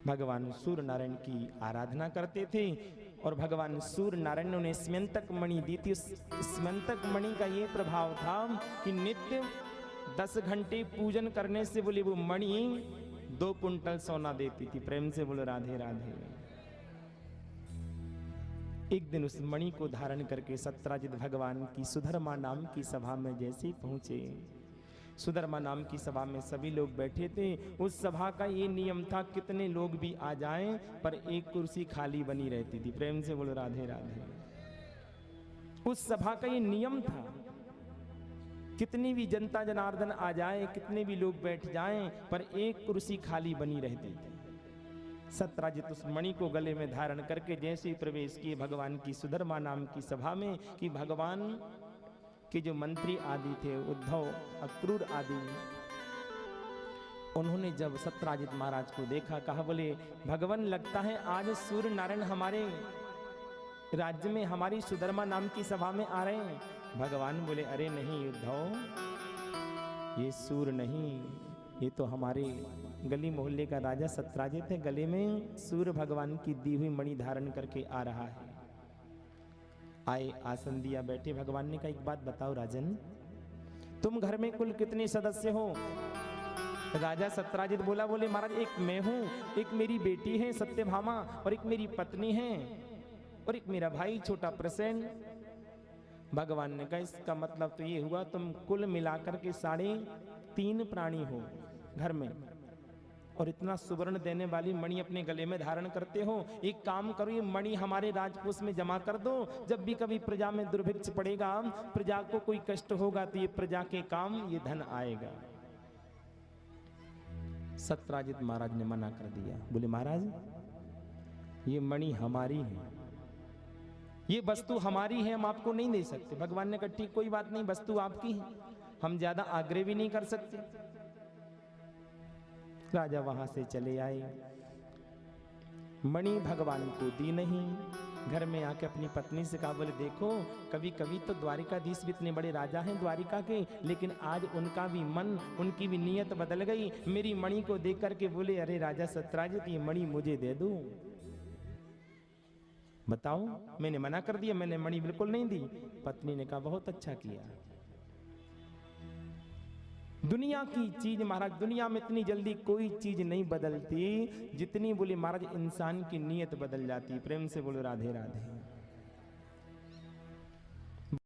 भगवान सूर्य नारायण की आराधना करते थे और भगवान सूर्य नारायण ने उन्हें स्मयंतक मणि दी थी। उस स्मयंतक मणि का ये प्रभाव था कि नित्य 10 घंटे पूजन करने से बोले वो मणि 2 कुंटल सोना देती थी। प्रेम से बोलो राधे राधे। एक दिन उस मणि को धारण करके सत्राजित भगवान की सुधर्मा नाम की सभा में जैसे ही पहुंचे, सुधर्मा नाम की सभा में सभी लोग बैठे थे। उस सभा का ये नियम था कितने लोग भी आ जाएं पर एक कुर्सी खाली बनी रहती थी। प्रेम से बोलो राधे राधे। उस सभा का ये नियम था, कितनी भी जनता जनार्दन आ जाए, कितने भी लोग बैठ जाएं पर एक कुर्सी खाली बनी रहती थी। सत्राजित उस मणि को गले में धारण करके जैसे ही प्रवेश किए भगवान की सुधर्मा नाम की सभा में, कि भगवान के जो मंत्री आदि थे, उद्धव, अक्रूर आदि, उन्होंने जब सत्राजित महाराज को देखा, कहा बोले भगवान लगता है आज सूर्य नारायण हमारे राज्य में हमारी सुधर्मा नाम की सभा में आ रहे हैं। भगवान बोले अरे नहीं उद्धव, ये सूर्य नहीं, ये तो हमारे गली मोहल्ले का राजा सत्राजित है, गले में सूर्य भगवान की दी हुई मणि धारण करके आ रहा है। आए, आसन दिया, बैठे। भगवान ने कहा एक बात बताओ राजन, तुम घर में कुल कितने सदस्य हो? राजा सत्राजित बोला, बोले महाराज एक मैं हूं, एक मेरी बेटी है सत्यभामा, और एक मेरी पत्नी है, और एक मेरा भाई छोटा प्रसेन। भगवान ने कहा इसका मतलब तो ये हुआ तुम कुल मिलाकर के 3.5 प्राणी हो घर में, और इतना सुवर्ण देने वाली मणि अपने गले में धारण करते हो। एक काम करो, ये मणि हमारे राजकोष में जमा कर दो, जब भी कभी प्रजा में दुर्भिक्ष पड़ेगा, प्रजा को कोई कष्ट होगा तो ये प्रजा के काम ये धन आएगा। सत्राजित महाराज ने मना कर दिया, बोले महाराज ये मणि हमारी है, ये वस्तु हमारी है, हम आपको नहीं दे सकते। भगवान ने कहा ठीक कोई बात नहीं, वस्तु आपकी है, हम ज्यादा आग्रह भी नहीं कर सकते। राजा वहां से चले आए, मणि भगवान को दी नहीं। घर में आके अपनी पत्नी से कहा, बोले देखो कभी कभी तो द्वारिकाधीश भी इतने बड़े राजा हैं द्वारिका के, लेकिन आज उनका भी मन, उनकी भी नीयत बदल गई। मेरी मणि को देख करके बोले अरे राजा सत्राजित ये मणि मुझे दे दो। बताओ मैंने मना कर दिया, मैंने मणि बिल्कुल नहीं दी। पत्नी ने कहा बहुत अच्छा किया। दुनिया की चीज महाराज, दुनिया में इतनी जल्दी कोई चीज नहीं बदलती जितनी बोले महाराज इंसान की नीयत बदल जाती। प्रेम से बोलो राधे राधे।